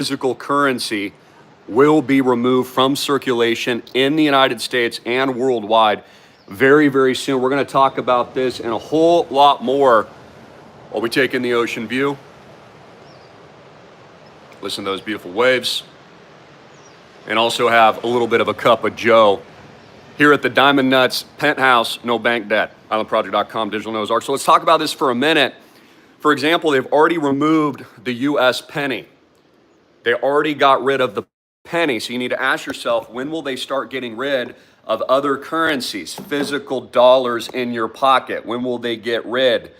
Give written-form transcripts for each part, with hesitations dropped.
physical currency will be removed from circulation in the United States and worldwide very, very soon. We're going to talk about this and a whole lot more while we take in the ocean view. Listen to those beautiful waves. And also have a little bit of a cup of Joe here at the Diamond Nuts Penthouse, no bank debt, islandproject.com, digital Noah's Ark. So let's talk about this for a minute. For example, they've already removed the US penny. They already got rid of the penny. So you need to ask yourself, when will they start getting rid of other currencies, physical dollars in your pocket? When will they get rid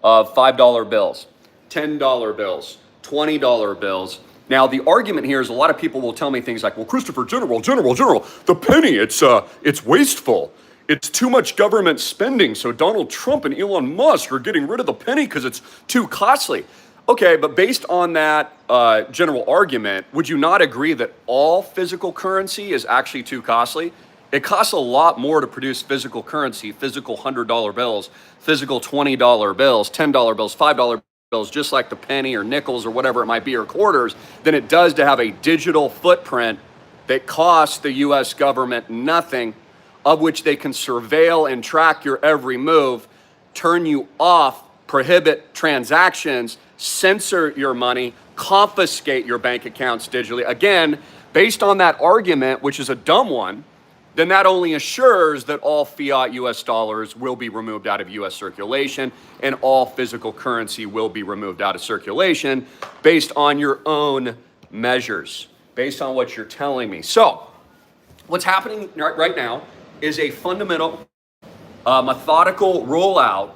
of $5 bills, $10 bills, $20 bills? Now, the argument here is a lot of people will tell me things like, well, Christopher, General, the penny, it's wasteful. It's too much government spending, so Donald Trump and Elon Musk are getting rid of the penny because it's too costly. Okay, but based on that general argument, would you not agree that all physical currency is actually too costly? It costs a lot more to produce physical currency, physical $100 bills, physical $20 bills, $10 bills, $5 bills, just like the penny or nickels or whatever it might be, or quarters, than it does to have a digital footprint that costs the US government nothing, of which they can surveil and track your every move, turn you off, prohibit transactions, censor your money, confiscate your bank accounts digitally. Again, based on that argument, which is a dumb one, then that only assures that all fiat US dollars will be removed out of US circulation and all physical currency will be removed out of circulation based on your own measures, based on what you're telling me. So what's happening right now is a fundamental, methodical rollout,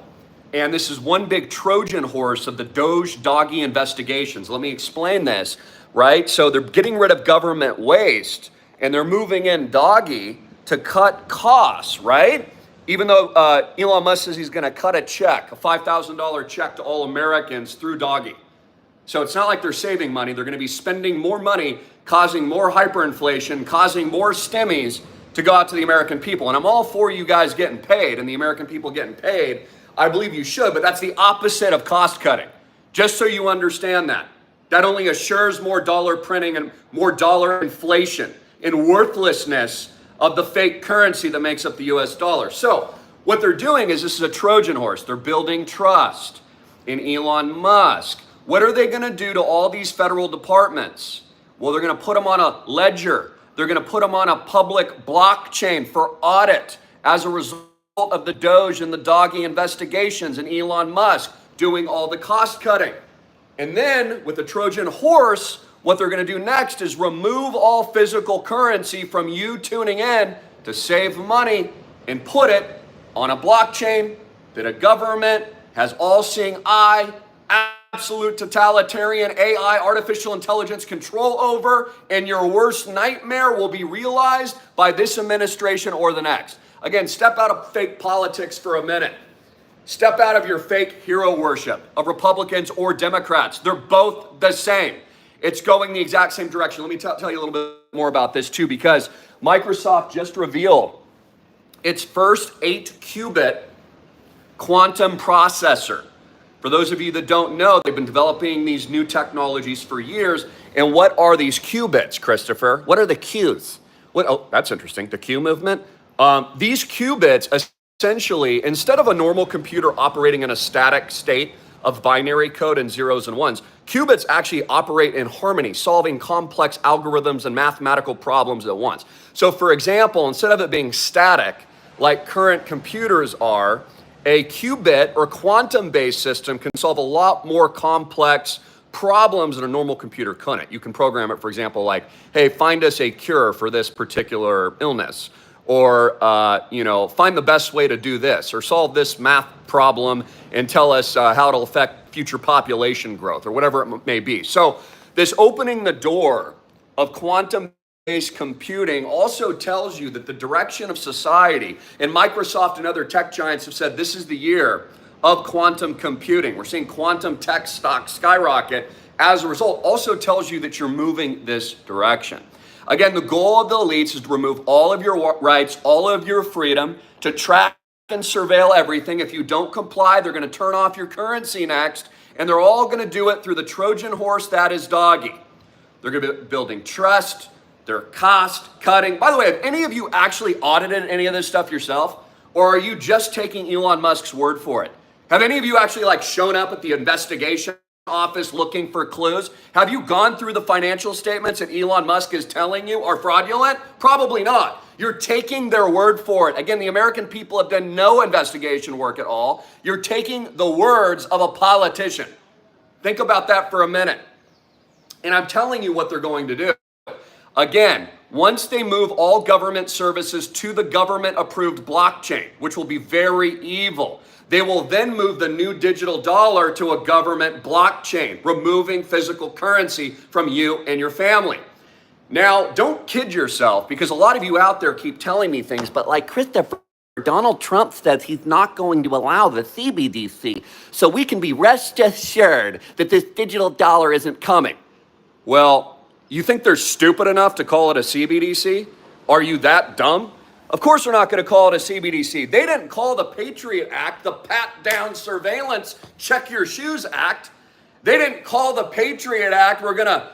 and this is one big Trojan horse of the Doge doggy investigations. Let me explain this, right? So they're getting rid of government waste and they're moving in doggy to cut costs, right? Even though Elon Musk says he's gonna cut a check, a $5,000 check to all Americans through doggy. So it's not like they're saving money. They're gonna be spending more money, causing more hyperinflation, causing more stimmies to go out to the American people. And I'm all for you guys getting paid and the American people getting paid. I believe you should, but that's the opposite of cost cutting. Just so you understand that. That only assures more dollar printing and more dollar inflation and worthlessness of the fake currency that makes up the US dollar. So what they're doing is, this is a Trojan horse. They're building trust in Elon Musk. What are they gonna do to all these federal departments? Well, they're gonna put them on a ledger. They're gonna put them on a public blockchain for audit as a result of the Doge and the doggy investigations and Elon Musk doing all the cost cutting. And then with the Trojan horse, what they're going to do next is remove all physical currency from you tuning in to save money and put it on a blockchain that a government has all-seeing eye, absolute totalitarian AI, artificial intelligence control over, and your worst nightmare will be realized by this administration or the next. Again, step out of fake politics for a minute. Step out of your fake hero worship of Republicans or Democrats. They're both the same. It's going the exact same direction. Let me tell you a little bit more about this too, because Microsoft just revealed its first 8-qubit quantum processor. For those of you that don't know, they've been developing these new technologies for years. And what are these qubits, Christopher? What are the Qs? Oh, that's interesting. The Q movement. These qubits essentially, instead of a normal computer operating in a static state of binary code and zeros and ones, qubits actually operate in harmony, solving complex algorithms and mathematical problems at once. So for example, instead of it being static, like current computers are, a qubit or quantum-based system can solve a lot more complex problems that a normal computer couldn't. You can program it, for example, like, hey, find us a cure for this particular illness, or find the best way to do this, or solve this math problem and tell us how it'll affect future population growth, or whatever it may be. So this opening the door of quantum-based computing also tells you that the direction of society, and Microsoft and other tech giants have said this is the year of quantum computing. We're seeing quantum tech stocks skyrocket as a result. Also tells you that you're moving this direction. Again, the goal of the elites is to remove all of your rights, all of your freedom, to track and surveil everything. If you don't comply, they're going to turn off your currency next, and they're all going to do it through the Trojan horse that is doggy. They're going to be building trust. They're cost cutting. By the way, have any of you actually audited any of this stuff yourself? Or are you just taking Elon Musk's word for it? Have any of you actually like shown up at the investigation office looking for clues? Have you gone through the financial statements that Elon Musk is telling you are fraudulent? Probably not. You're taking their word for it. Again, the American people have done no investigation work at all. You're taking the words of a politician. Think about that for a minute. And I'm telling you what they're going to do. Again, once they move all government services to the government-approved blockchain, which will be very evil, they will then move the new digital dollar to a government blockchain, removing physical currency from you and your family. Now, don't kid yourself, because a lot of you out there keep telling me things, but like Christopher, Donald Trump says he's not going to allow the CBDC, so we can be rest assured that this digital dollar isn't coming. Well, you think they're stupid enough to call it a CBDC? Are you that dumb? Of course they're not going to call it a CBDC. They didn't call the Patriot Act the Pat Down Surveillance Check Your Shoes Act. They didn't call the Patriot Act, we're going to,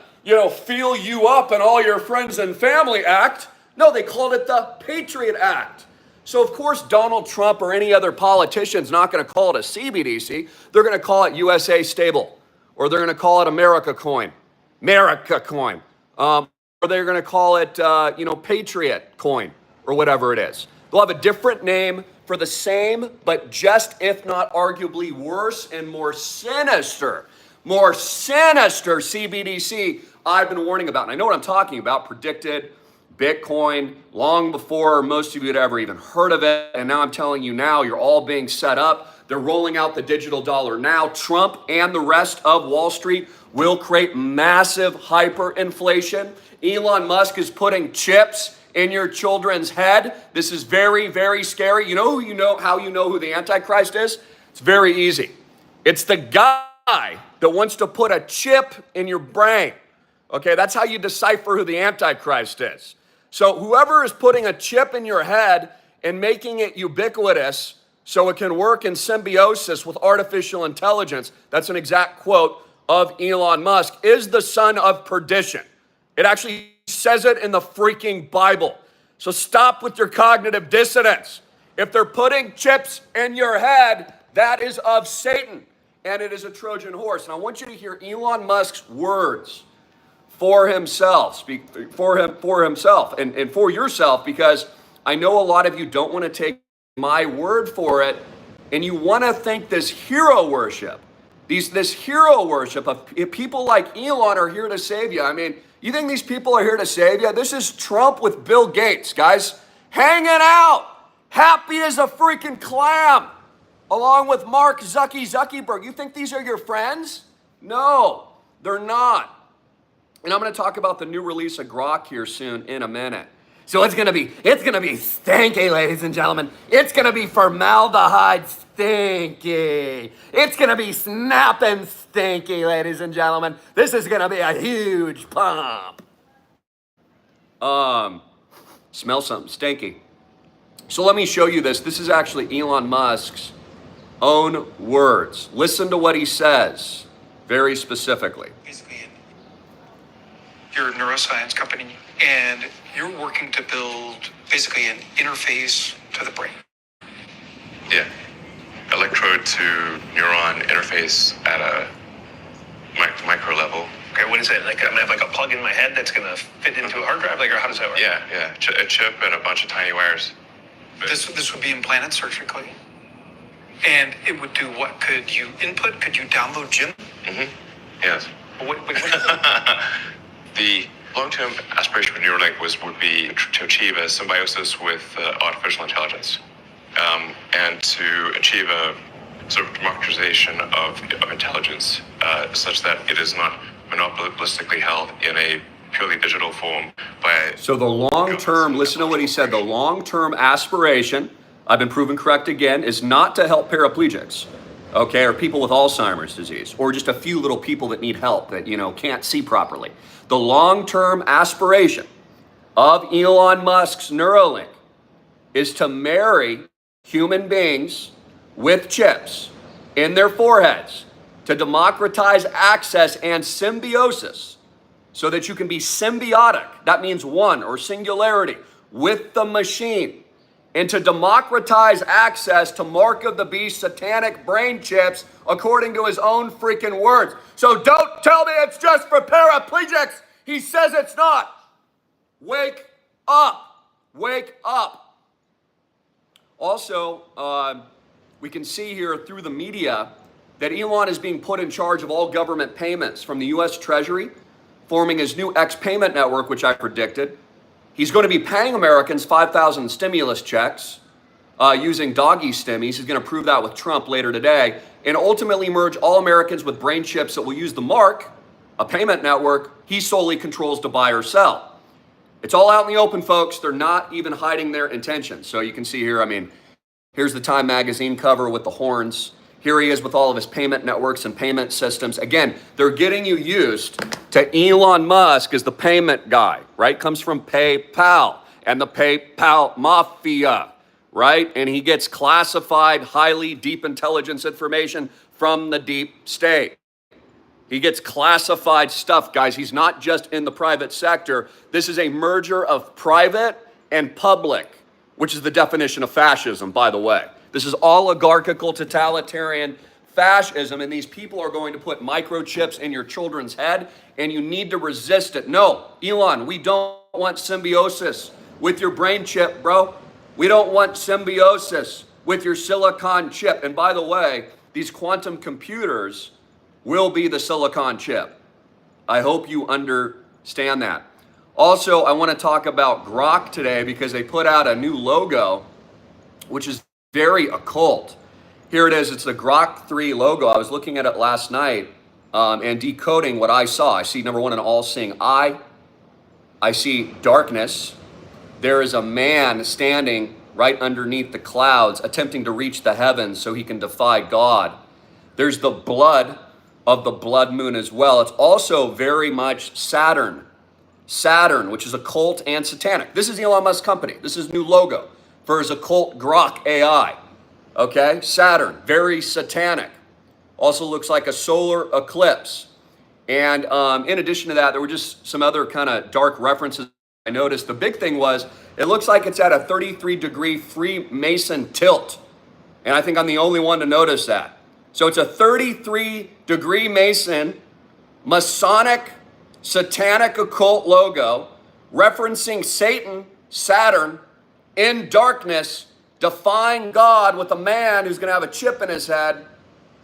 feel you up and all your friends and family act. No, they called it the Patriot Act. So of course Donald Trump or any other politician's not going to call it a CBDC. They're going to call it USA Stable, or they're going to call it America Coin. Or they're going to call it, Patriot Coin, or whatever it is. They'll have a different name for the same, but just if not arguably worse and more sinister CBDC I've been warning about. And I know what I'm talking about, predicted Bitcoin long before most of you had ever even heard of it. And now I'm telling you now, you're all being set up. They're rolling out the digital dollar now. Trump and the rest of Wall Street will create massive hyperinflation. Elon Musk is putting chips in your children's head. This is very, very scary. How you know who the Antichrist is? It's very easy. It's the guy that wants to put a chip in your brain. Okay, that's how you decipher who the Antichrist is. So whoever is putting a chip in your head and making it ubiquitous so it can work in symbiosis with artificial intelligence, that's an exact quote of Elon Musk, is the son of perdition. It actually says it in the freaking Bible. So stop with your cognitive dissonance. If they're putting chips in your head, that is of Satan, and it is a Trojan horse. And I want you to hear Elon Musk's words for himself, speak for himself and for yourself, because I know a lot of you don't want to take my word for it, and you want to think this hero worship, this hero worship of people like Elon are here to save you. I mean, you think these people are here to save you? This is Trump with Bill Gates, guys, hanging out, happy as a freaking clam, along with Mark Zuckerberg. You think these are your friends? No, they're not. And I'm going to talk about the new release of Grok here soon in a minute. So it's going to be stinky, ladies and gentlemen. It's going to be formaldehyde stinky. It's going to be snapping stinky, ladies and gentlemen. This is going to be a huge pump. Smell something stinky. So let me show you this. This is actually Elon Musk's own words. Listen to what he says very specifically. You're a neuroscience company, and you're working to build basically an interface to the brain. Yeah. Electrode to neuron interface at a micro level. Okay, what is it? Like, I'm gonna have like a plug in my head that's gonna fit into a hard drive? Like, or how does that work? Yeah. A chip and a bunch of tiny wires. This would be implanted surgically. And it would do what? Could you download Jim? Mm-hmm. Yes. What? The long-term aspiration for Neurolink would be to achieve a symbiosis with artificial intelligence, and to achieve a sort of democratization of intelligence, such that it is not monopolistically held in a purely digital form by... So the long-term, listen to what he said, the long-term aspiration, I've been proven correct again, is not to help paraplegics. Okay, or people with Alzheimer's disease, or just a few little people that need help that, can't see properly. The long-term aspiration of Elon Musk's Neurolink is to marry human beings with chips in their foreheads to democratize access and symbiosis so that you can be symbiotic, that means one or singularity, with the machine, and to democratize access to mark of the beast satanic brain chips according to his own freaking words. So don't tell me it's just for paraplegics. He says it's not. Wake up. Wake up. Also, we can see here through the media that Elon is being put in charge of all government payments from the U.S. Treasury, forming his new X payment network, which I predicted. He's going to be paying Americans 5,000 stimulus checks using doggy stimmies. He's going to prove that with Trump later today, and ultimately merge all Americans with brain chips that will use the mark, a payment network he solely controls to buy or sell. It's all out in the open, folks. They're not even hiding their intentions. So you can see here, I mean, here's the Time magazine cover with the horns. Here he is with all of his payment networks and payment systems. Again, they're getting you used to Elon Musk as the payment guy, right? Comes from PayPal and the PayPal mafia, right? And he gets classified, highly deep intelligence information from the deep state. He gets classified stuff, guys. He's not just in the private sector. This is a merger of private and public, which is the definition of fascism, by the way. This is oligarchical, totalitarian fascism, and these people are going to put microchips in your children's head, and you need to resist it. No, Elon, we don't want symbiosis with your brain chip, bro. We don't want symbiosis with your silicon chip. And by the way, these quantum computers will be the silicon chip. I hope you understand that. Also, I want to talk about Grok today because they put out a new logo, which is very occult. Here it is. It's the Grok 3 logo. I was looking at it last night and decoding what I saw. I see, number one, an all-seeing eye. I see darkness. There is a man standing right underneath the clouds attempting to reach the heavens so he can defy God. There's the blood of the blood moon as well. It's also very much Saturn. Saturn, which is occult and satanic. This is Elon Musk's company. This is new logo for his occult Grok AI. Okay, Saturn, very satanic. Also looks like a solar eclipse. And in addition to that, there were just some other kind of dark references I noticed. The big thing was, it looks like it's at a 33-degree Freemason tilt. And I think I'm the only one to notice that. So it's a 33-degree Mason, Masonic, satanic occult logo, referencing Satan, Saturn, in darkness, defying God with a man who's going to have a chip in his head,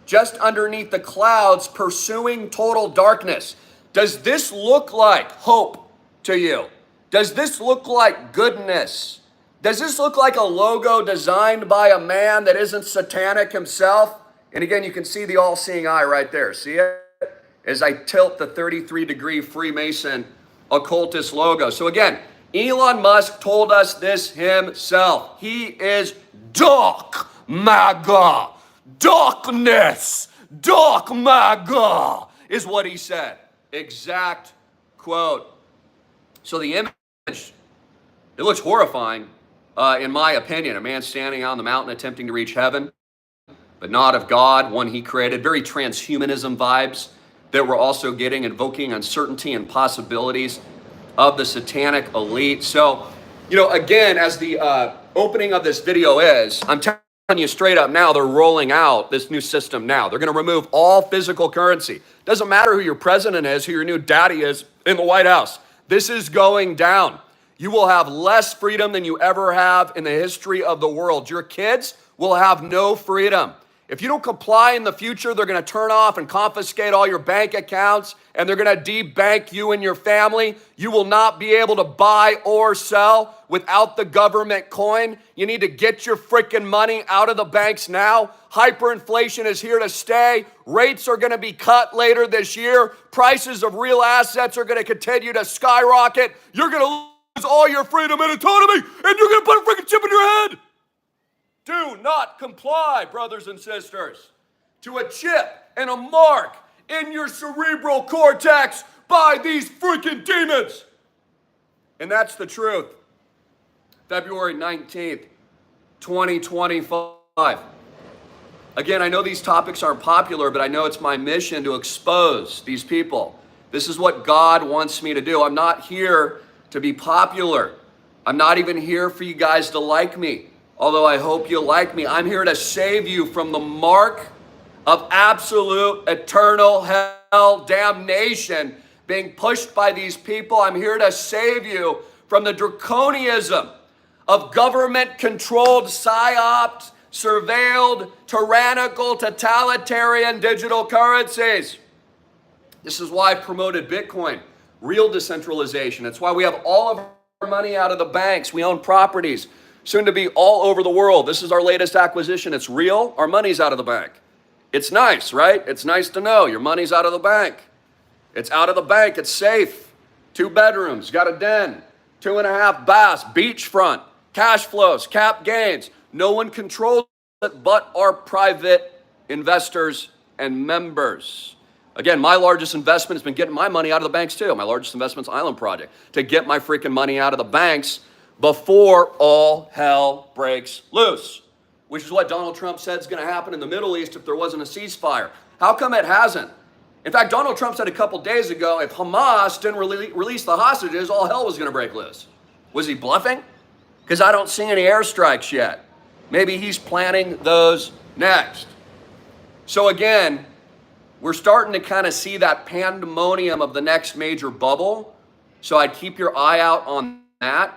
just underneath the clouds, pursuing total darkness. Does this look like hope to you? Does this look like goodness? Does this look like a logo designed by a man that isn't satanic himself? And again, you can see the all-seeing eye right there. See it? As I tilt the 33-degree Freemason occultist logo. So again, Elon Musk told us this himself. He is dark MAGA. Darkness. Dark MAGA is what he said. Exact quote. So the image, it looks horrifying, in my opinion. A man standing on the mountain attempting to reach heaven, but not of God, one he created. Very transhumanism vibes that we're also getting, invoking uncertainty and possibilities of the satanic elite. So, you know, again, as the opening of this video is, I'm telling you straight up now, they're rolling out this new system now. They're going to remove all physical currency. Doesn't matter who your president is, who your new daddy is in the White House. This is going down. You will have less freedom than you ever have in the history of the world. Your kids will have no freedom. If you don't comply in the future, they're going to turn off and confiscate all your bank accounts, and they're going to debank you and your family. You will not be able to buy or sell without the government coin. You need to get your freaking money out of the banks now. Hyperinflation is here to stay. Rates are going to be cut later this year. Prices of real assets are going to continue to skyrocket. You're going to lose all your freedom and autonomy, and you're going to put a freaking chip in your head. Do not comply, brothers and sisters, to a chip and a mark in your cerebral cortex by these freaking demons. And that's the truth. February 19th, 2025. Again, I know these topics aren't popular, but I know it's my mission to expose these people This is what God wants me to do. I'm not here to be popular. I'm not even here for you guys to like me, although I hope you like me. I'm here to save you from the mark of absolute eternal hell damnation being pushed by these people. I'm here to save you from the draconianism of government-controlled, psyoped, surveilled, tyrannical, totalitarian digital currencies. This is why I promoted Bitcoin, real decentralization. It's why we have all of our money out of the banks. We own properties, soon to be all over the world. This is our latest acquisition. It's real. Our money's out of the bank. It's nice, right? It's nice to know your money's out of the bank. It's out of the bank. It's safe. 2 bedrooms, got a den, 2.5 baths, beachfront, cash flows, cap gains. No one controls it but our private investors and members. Again, my largest investment has been getting my money out of the banks too. My largest investment's Island Project, to get my freaking money out of the banks before all hell breaks loose, which is what Donald Trump said is going to happen in the Middle East if there wasn't a ceasefire. How come it hasn't? In fact, Donald Trump said a couple days ago, if Hamas didn't release the hostages, all hell was going to break loose. Was he bluffing? Because I don't see any airstrikes yet. Maybe he's planning those next. So again, we're starting to kind of see that pandemonium of the next major bubble. So I'd keep your eye out on that.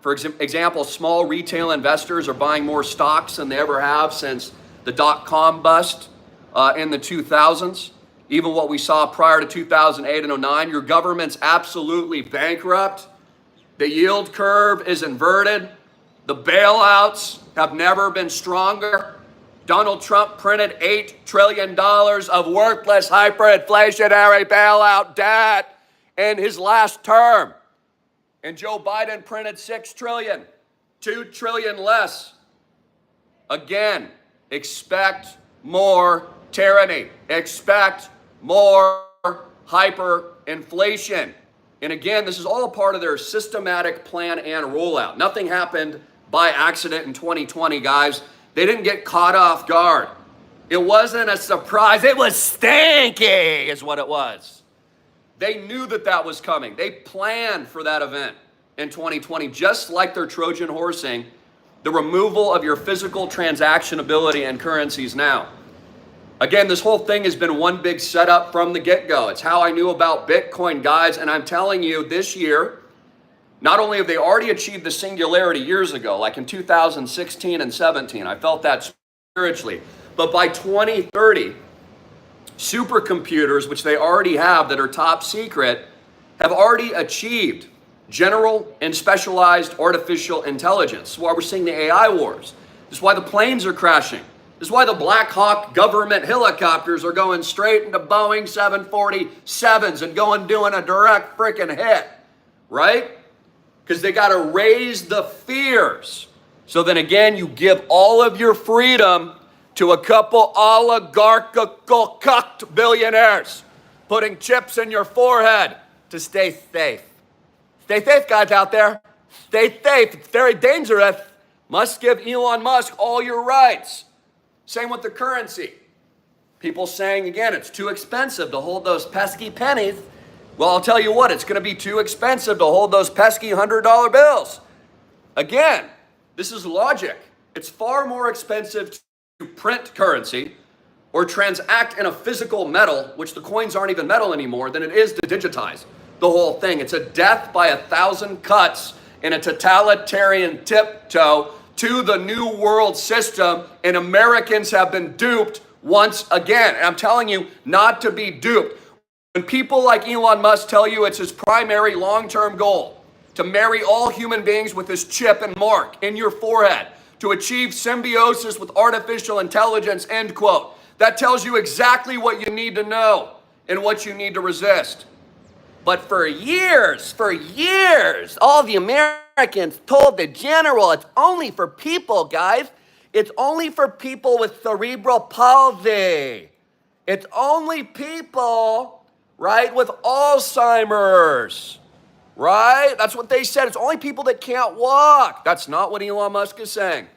For example, small retail investors are buying more stocks than they ever have since the dot-com bust in the 2000s. Even what we saw prior to 2008 and 09, your government's absolutely bankrupt. The yield curve is inverted. The bailouts have never been stronger. Donald Trump printed $8 trillion of worthless hyperinflationary bailout debt in his last term. And Joe Biden printed $6 trillion, $2 trillion less. Again, expect more tyranny. Expect more hyperinflation. And again, this is all part of their systematic plan and rollout. Nothing happened by accident in 2020, guys. They didn't get caught off guard. It wasn't a surprise. It was stinky, is what it was. They knew that that was coming. They planned for that event in 2020, just like they're Trojan horsing the removal of your physical transactionability and currencies now. Again, this whole thing has been one big setup from the get-go. It's how I knew about Bitcoin, guys, and I'm telling you, this year, not only have they already achieved the singularity years ago, like in 2016 and 17, I felt that spiritually, but by 2030, supercomputers, which they already have that are top secret, have already achieved general and specialized artificial intelligence. This is why we're seeing the AI wars. This is why the planes are crashing. This is why the Black Hawk government helicopters are going straight into Boeing 747s and doing a direct freaking hit, right? Because they got to raise the fears. So then again, you give all of your freedom to a couple oligarchical cucked billionaires, putting chips in your forehead to stay safe. Stay safe, guys out there. Stay safe. It's very dangerous. Must give Elon Musk all your rights. Same with the currency. People saying, again, it's too expensive to hold those pesky pennies. Well, I'll tell you what, it's going to be too expensive to hold those pesky $100 bills. Again, this is logic. It's far more expensive to print currency or transact in a physical metal, which the coins aren't even metal anymore, than it is to digitize the whole thing. It's a death by 1,000 cuts in a totalitarian tiptoe to the new world system, and Americans have been duped once again. And I'm telling you not to be duped. When people like Elon Musk tell you it's his primary long-term goal to marry all human beings with his chip and mark in your forehead, to achieve symbiosis with artificial intelligence, end quote, that tells you exactly what you need to know and what you need to resist. But for years, all the Americans told the general, it's only for people, guys. It's only for people with cerebral palsy. It's only people, right, with Alzheimer's, right? That's what they said. It's only people that can't walk. That's not what Elon Musk is saying.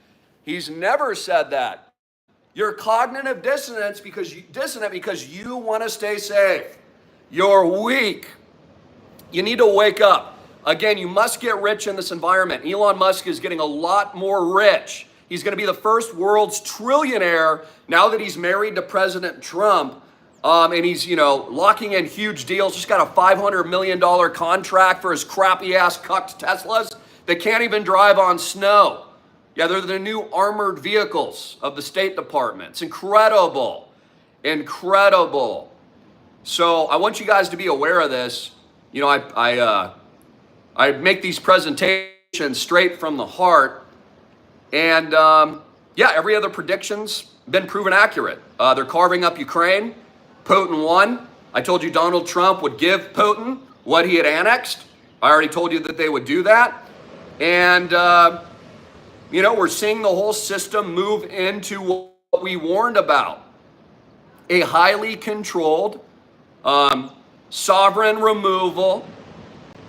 He's never said that. You're cognitive dissonant because you want to stay safe. You're weak. You need to wake up. Again, you must get rich in this environment. Elon Musk is getting a lot more rich. He's going to be the first world's trillionaire now that he's married to President Trump. And he's, locking in huge deals. Just got a $500 million contract for his crappy ass cucked Teslas that can't even drive on snow. Yeah, they're the new armored vehicles of the State Department. It's incredible. Incredible. So I want you guys to be aware of this. I make these presentations straight from the heart. And every other prediction's been proven accurate. They're carving up Ukraine. Putin won. I told you Donald Trump would give Putin what he had annexed. I already told you that they would do that. And, we're seeing the whole system move into what we warned about. A highly controlled, sovereign removal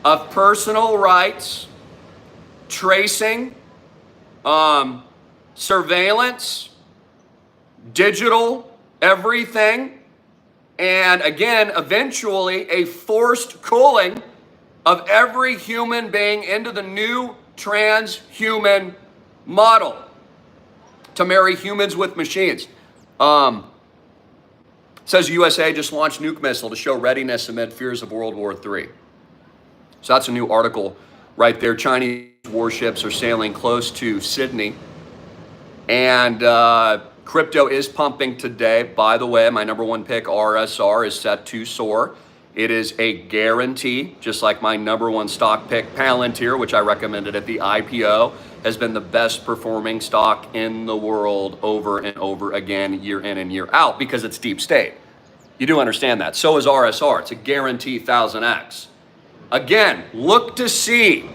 of personal rights, tracing, surveillance, digital, everything, and again, eventually a forced culling of every human being into the new transhuman model to marry humans with machines. Says USA just launched nuke missile to show readiness amid fears of World War III. So that's a new article right there. Chinese warships are sailing close to Sydney. And crypto is pumping today. By the way, my number one pick, RSR, is set to soar. It is a guarantee, just like my number one stock pick, Palantir, which I recommended at the IPO, has been the best performing stock in the world over and over again, year in and year out, because it's deep state. You do understand that. So is RSR. It's a guarantee 1000x. Again, look to see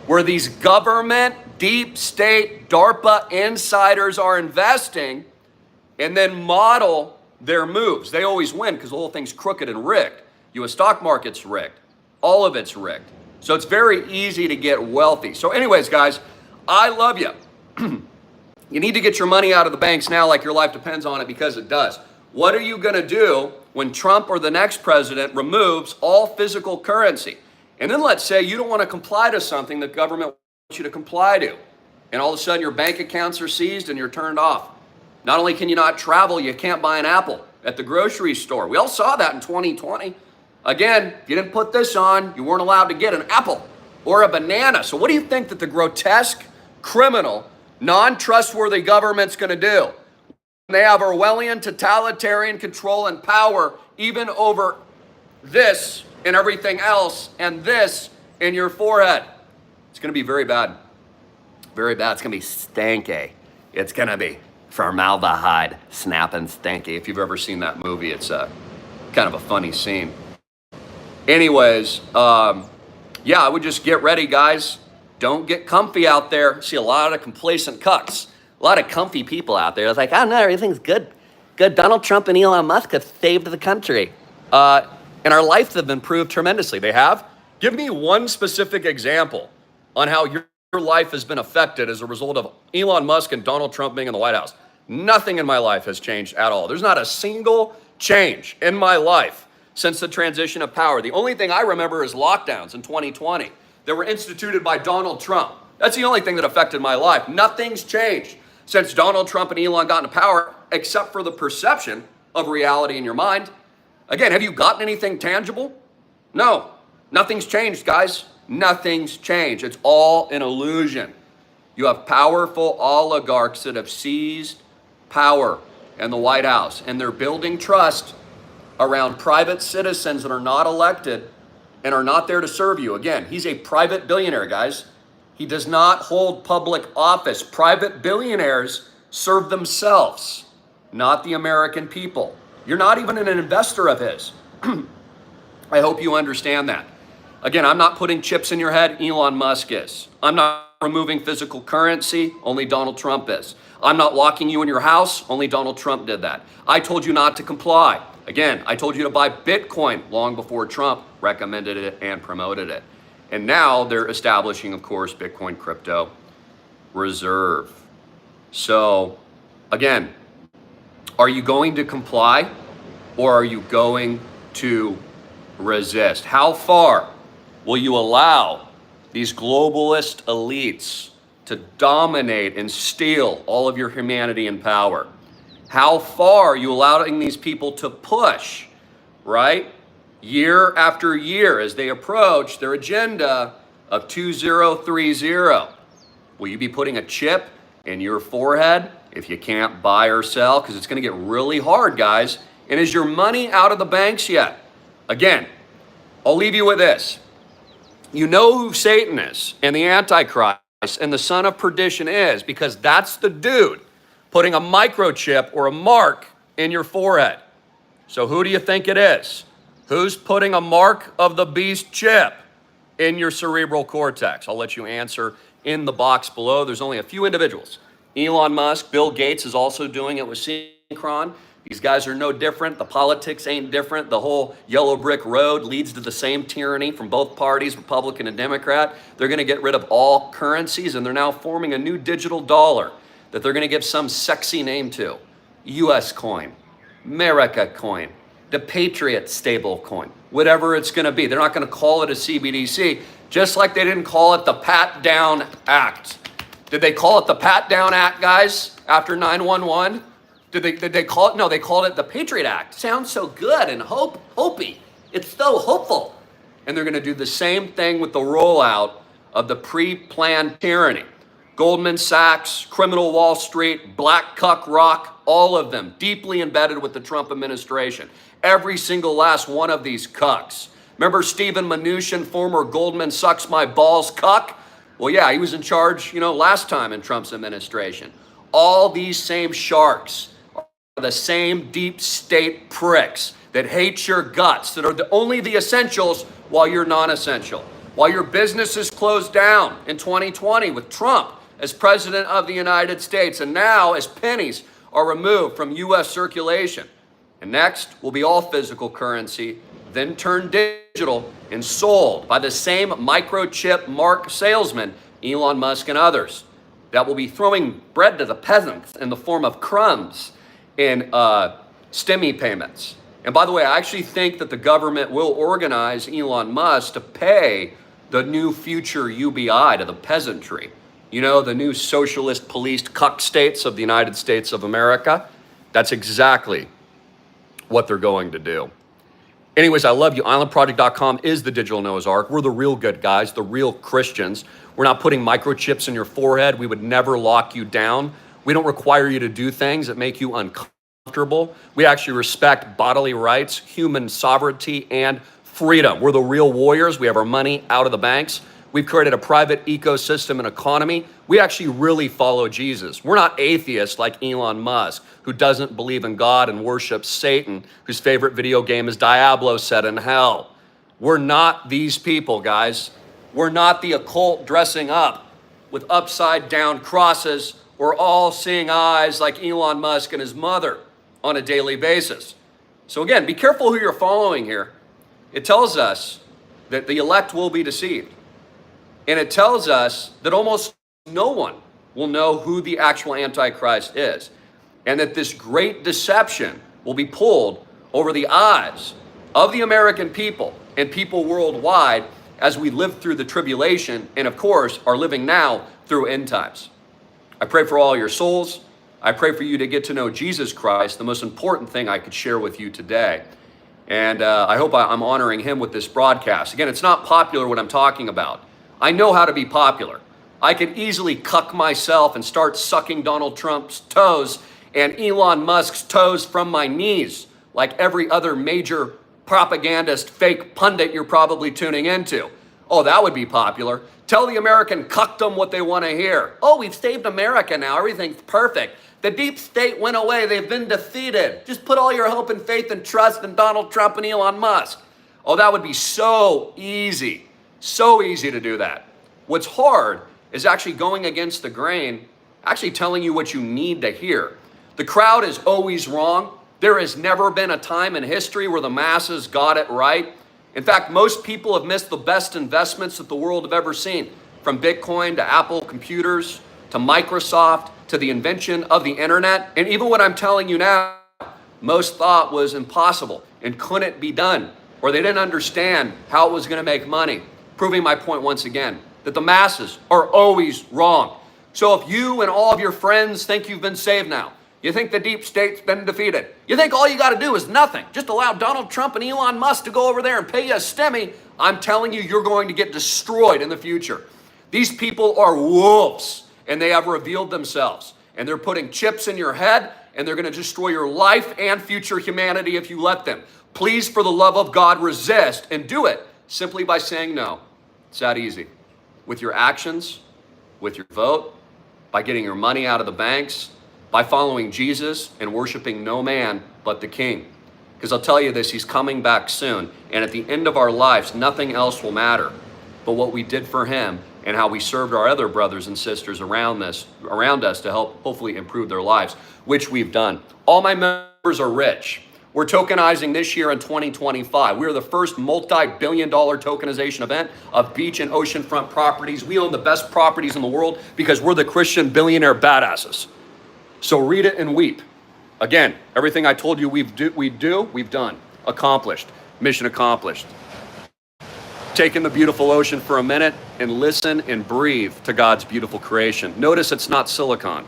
where these government, deep state, DARPA insiders are investing and then model their moves. They always win because the whole thing's crooked and rigged. U.S. stock market's rigged. All of it's rigged. So it's very easy to get wealthy. So anyways, guys, I love you. You need to get your money out of the banks now like your life depends on it, because it does. What are you going to do when Trump or the next president removes all physical currency? And then let's say you don't want to comply to something the government wants you to comply to. And all of a sudden your bank accounts are seized and you're turned off. Not only can you not travel, you can't buy an apple at the grocery store. We all saw that in 2020. Again, if you didn't put this on, you weren't allowed to get an apple or a banana. So what do you think that the grotesque, criminal, non-trustworthy government's going to do? They have Orwellian totalitarian control and power even over this and everything else and this in your forehead. It's going to be very bad. Very bad. It's going to be stanky. It's going to be formaldehyde snapping stanky. If you've ever seen that movie, it's kind of a funny scene. Anyways, I would just get ready, guys. Don't get comfy out there. See a lot of complacent cucks. A lot of comfy people out there. It's like, oh no, everything's good. Good. Donald Trump and Elon Musk have saved the country. And our lives have improved tremendously. They have. Give me one specific example on how your life has been affected as a result of Elon Musk and Donald Trump being in the White House. Nothing in my life has changed at all. There's not a single change in my life since the transition of power. The only thing I remember is lockdowns in 2020 that were instituted by Donald Trump. That's the only thing that affected my life. Nothing's changed since Donald Trump and Elon got into power, except for the perception of reality in your mind. Again, have you gotten anything tangible? No, nothing's changed, guys. Nothing's changed. It's all an illusion. You have powerful oligarchs that have seized power in the White House, and they're building trust around private citizens that are not elected and are not there to serve you. Again, he's a private billionaire, guys. He does not hold public office. Private billionaires serve themselves, not the American people. You're not even an investor of his. I hope you understand that. Again, I'm not putting chips in your head. Elon Musk is. I'm not removing physical currency. Only Donald Trump is. I'm not locking you in your house. Only Donald Trump did that. I told you not to comply. Again, I told you to buy Bitcoin long before Trump recommended it and promoted it. And now they're establishing, of course, Bitcoin crypto reserve. So again, are you going to comply, or are you going to resist? How far will you allow these globalist elites to dominate and steal all of your humanity and power? How far are you allowing these people to push, right? Year after year as they approach their agenda of 2030. Will you be putting a chip in your forehead if you can't buy or sell? Because it's going to get really hard, guys. And is your money out of the banks yet? Again, I'll leave you with this. You know who Satan is and the Antichrist and the son of perdition is, because that's the dude putting a microchip or a mark in your forehead. So who do you think it is? Who's putting a mark of the beast chip in your cerebral cortex? I'll let you answer in the box below. There's only a few individuals. Elon Musk, Bill Gates is also doing it with Synchron. These guys are no different. The politics ain't different. The whole yellow brick road leads to the same tyranny from both parties, Republican and Democrat. They're going to get rid of all currencies, and they're now forming a new digital dollar that they're going to give some sexy name to. US coin, America coin, the Patriot stable coin, whatever it's going to be. They're not going to call it a CBDC, just like they didn't call it the Pat Down Act. Did they call it the Pat Down Act, guys, after 9/11? Did they call it? No, they called it the Patriot Act. Sounds so good and hopey. It's so hopeful. And they're going to do the same thing with the rollout of the pre-planned tyranny. Goldman Sachs, Criminal Wall Street, Black Cuck Rock, all of them deeply embedded with the Trump administration. Every single last one of these cucks. Remember Steven Mnuchin, former Goldman sucks my balls cuck? Well, yeah, he was in charge, last time in Trump's administration. All these same sharks are the same deep state pricks that hate your guts, that are only the essentials while you're non-essential. While your business is closed down in 2020 with Trump as president of the United States, and now as pennies are removed from U.S. circulation. And next will be all physical currency, then turned digital and sold by the same microchip mark salesman, Elon Musk and others, that will be throwing bread to the peasants in the form of crumbs in STEMI payments. And by the way, I actually think that the government will organize Elon Musk to pay the new future UBI to the peasantry. The new socialist policed cuck states of the United States of America. That's exactly what they're going to do. Anyways, I love you. IslandProject.com is the digital Noah's Ark. We're the real good guys, the real Christians. We're not putting microchips in your forehead. We would never lock you down. We don't require you to do things that make you uncomfortable. We actually respect bodily rights, human sovereignty, and freedom. We're the real warriors. We have our money out of the banks. We've created a private ecosystem and economy. We actually really follow Jesus. We're not atheists like Elon Musk, who doesn't believe in God and worships Satan, whose favorite video game is Diablo set in hell. We're not these people, guys. We're not the occult dressing up with upside down crosses or all-seeing eyes like Elon Musk and his mother on a daily basis. So again, be careful who you're following here. It tells us that the elect will be deceived. And it tells us that almost no one will know who the actual Antichrist is, and that this great deception will be pulled over the eyes of the American people and people worldwide as we live through the tribulation and, of course, are living now through end times. I pray for all your souls. I pray for you to get to know Jesus Christ, the most important thing I could share with you today. And I hope I'm honoring him with this broadcast. Again, it's not popular what I'm talking about. I know how to be popular. I could easily cuck myself and start sucking Donald Trump's toes and Elon Musk's toes from my knees, like every other major propagandist, fake pundit you're probably tuning into. Oh, that would be popular. Tell the American cuckdom what they want to hear. Oh, we've saved America now. Everything's perfect. The deep state went away. They've been defeated. Just put all your hope and faith and trust in Donald Trump and Elon Musk. Oh, that would be so easy. So easy to do that. What's hard is actually going against the grain, actually telling you what you need to hear. The crowd is always wrong. There has never been a time in history where the masses got it right. In fact, most people have missed the best investments that the world have ever seen, from Bitcoin to Apple computers to Microsoft to the invention of the internet. And even what I'm telling you now, most thought was impossible and couldn't be done or they didn't understand how it was going to make money, proving my point once again, that the masses are always wrong. So if you and all of your friends think you've been saved now, you think the deep state's been defeated, you think all you got to do is nothing, just allow Donald Trump and Elon Musk to go over there and pay you a stimmy, I'm telling you, you're going to get destroyed in the future. These people are wolves, and they have revealed themselves. And they're putting chips in your head, and they're going to destroy your life and future humanity if you let them. Please, for the love of God, resist, and do it simply by saying no. It's that easy. With your actions, with your vote, by getting your money out of the banks, by following Jesus and worshiping no man but the King. Because I'll tell you this, he's coming back soon. And at the end of our lives, nothing else will matter but what we did for him and how we served our other brothers and sisters around us to help hopefully improve their lives, which we've done. All my members are rich. We're tokenizing this year in 2025. We're the first multi-billion-dollar tokenization event of beach and oceanfront properties. We own the best properties in the world because we're the Christian billionaire badasses. So read it and weep. Again, everything I told you we've done. Accomplished. Mission accomplished. Take in the beautiful ocean for a minute and listen and breathe to God's beautiful creation. Notice it's not silicon.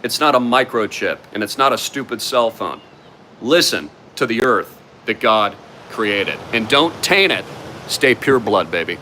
It's not a microchip, and it's not a stupid cell phone. Listen to the earth that God created. And don't taint it. Stay pure blood, baby.